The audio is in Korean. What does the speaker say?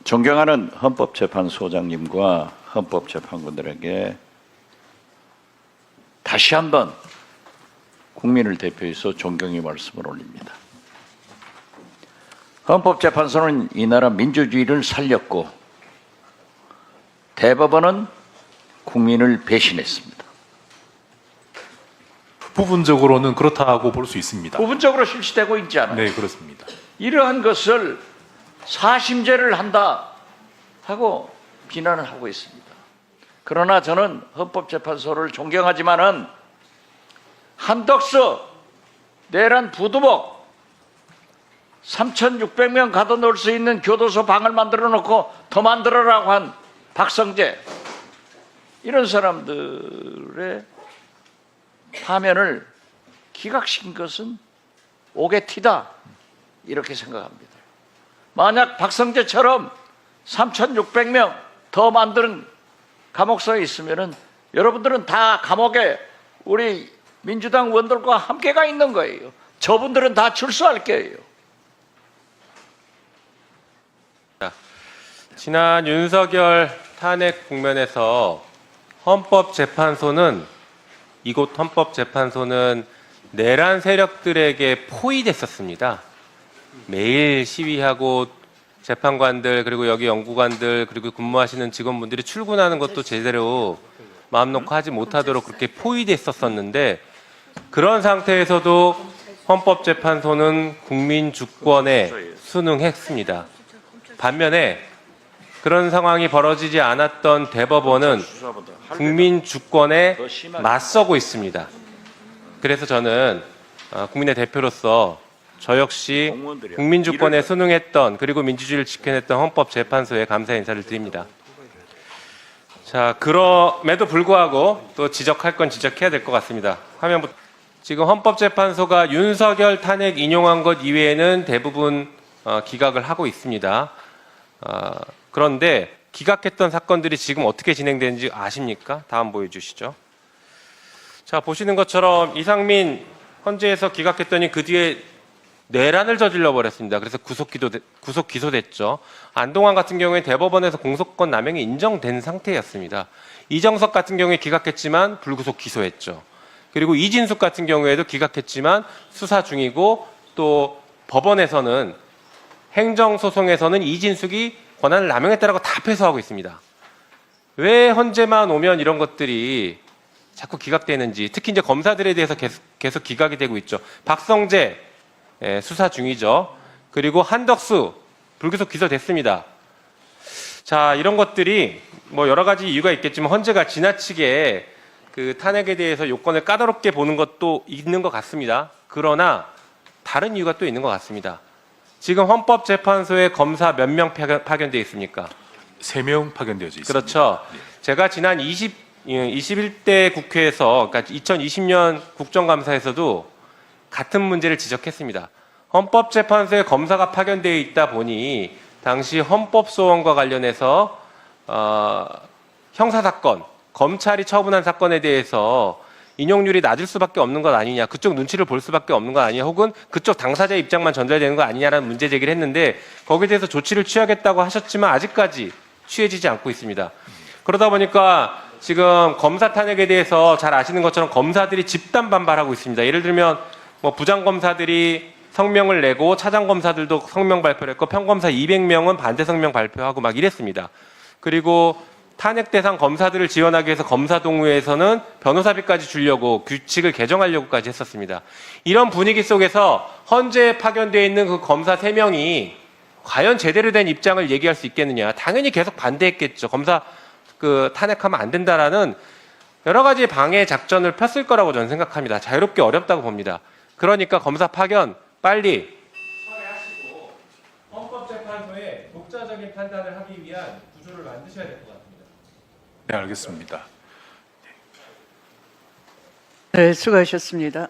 존경하는 헌법재판소장님과 헌법재판관들에게 다시 한번 국민을 대표해서 존경의 말씀을 올립니다. 헌법재판소는 이 나라 민주주의를 살렸고 대법원은 국민을 배신했습니다. 부분적으로는 그렇다고 볼 수 있습니다. 부분적으로 실시되고 있지 않아요? 네, 그렇습니다. 이러한 것을 사심제를 한다 하고 비난을 하고 있습니다. 그러나 저는 헌법재판소를 존경하지만은 한덕수, 내란 부두목, 3,600명 가둬놓을 수 있는 교도소 방을 만들어 놓고 더 만들어라고 한 박성재, 이런 사람들의 파면을 기각시킨 것은 오개티다, 이렇게 생각합니다. 만약 박성재처럼 3,600명 더 만드는 감옥소에 있으면은 여러분들은 다 감옥에 우리 민주당 의원들과 함께 가 있는 거예요. 저분들은 다 출소할 거예요. 지난 윤석열 탄핵 국면에서 이곳 헌법재판소는 내란 세력들에게 포위됐었습니다. 매일 시위하고 재판관들, 그리고 여기 연구관들, 그리고 근무하시는 직원분들이 출근하는 것도 제대로 마음 놓고 하지 못하도록 그렇게 포위됐었는데, 그런 상태에서도 헌법재판소는 국민 주권에 순응했습니다. 반면에 그런 상황이 벌어지지 않았던 대법원은 국민 주권에 맞서고 있습니다. 그래서 저는 국민의 대표로서 저 역시 국민 주권에 순응했던, 그리고 민주주의를 지켜냈던 헌법재판소에 감사 인사를 드립니다. 자, 그럼에도 불구하고 또 지적할 건 지적해야 될 것 같습니다. 화면부터. 지금 헌법재판소가 윤석열 탄핵 인용한 것 이외에는 대부분 기각을 하고 있습니다. 그런데 기각했던 사건들이 지금 어떻게 진행되는지 아십니까? 다음 보여주시죠. 자, 보시는 것처럼 이상민 헌재에서 기각했더니 그 뒤에 내란을 저질러 버렸습니다. 그래서 구속 기소됐죠. 안동환 같은 경우에 대법원에서 공소권 남용이 인정된 상태였습니다. 이정석 같은 경우에 기각했지만 불구속 기소했죠. 그리고 이진숙 같은 경우에도 기각했지만 수사 중이고, 또 법원에서는, 행정소송에서는 이진숙이 권한을 남용했다라고 다 패소하고 있습니다. 왜 헌재만 오면 이런 것들이 자꾸 기각되는지, 특히 이제 검사들에 대해서 계속 기각이 되고 있죠. 박성재 수사 중이죠. 그리고 한덕수 불구속 기소됐습니다. 자, 이런 것들이 뭐 여러 가지 이유가 있겠지만 헌재가 지나치게 그 탄핵에 대해서 요건을 까다롭게 보는 것도 있는 것 같습니다. 그러나 다른 이유가 또 있는 것 같습니다. 지금 헌법재판소에 검사 몇 명 파견되어 있습니까? 3명 파견되어져 있습니다. 그렇죠. 제가 지난 21대 국회에서, 그러니까 2020년 국정감사에서도 같은 문제를 지적했습니다. 헌법재판소에 검사가 파견되어 있다 보니 당시 헌법소원과 관련해서 형사사건, 검찰이 처분한 사건에 대해서 인용률이 낮을 수밖에 없는 것 아니냐, 그쪽 눈치를 볼 수밖에 없는 것 아니냐, 혹은 그쪽 당사자의 입장만 전달되는 거 아니냐라는 문제 제기를 했는데, 거기에 대해서 조치를 취하겠다고 하셨지만 아직까지 취해지지 않고 있습니다. 그러다 보니까 지금 검사 탄핵에 대해서 잘 아시는 것처럼 검사들이 집단 반발하고 있습니다. 예를 들면 뭐 부장검사들이 성명을 내고 차장검사들도 성명 발표를 했고, 평검사 200명은 반대 성명 발표하고 막 이랬습니다. 그리고 탄핵 대상 검사들을 지원하기 위해서 검사동호회에서는 변호사비까지 주려고 규칙을 개정하려고까지 했었습니다. 이런 분위기 속에서 헌재에 파견되어 있는 그 검사 3명이 과연 제대로 된 입장을 얘기할 수 있겠느냐. 당연히 계속 반대했겠죠. 검사 탄핵하면 안 된다라는 여러 가지 방해 작전을 폈을 거라고 저는 생각합니다. 자유롭게 어렵다고 봅니다. 그러니까 검사 파견 빨리 철회하시고 헌법재판소에 독자적인 판단을 하기 위한 구조를 만드셔야 될 것 같습니다. 네, 알겠습니다. 네, 수고하셨습니다.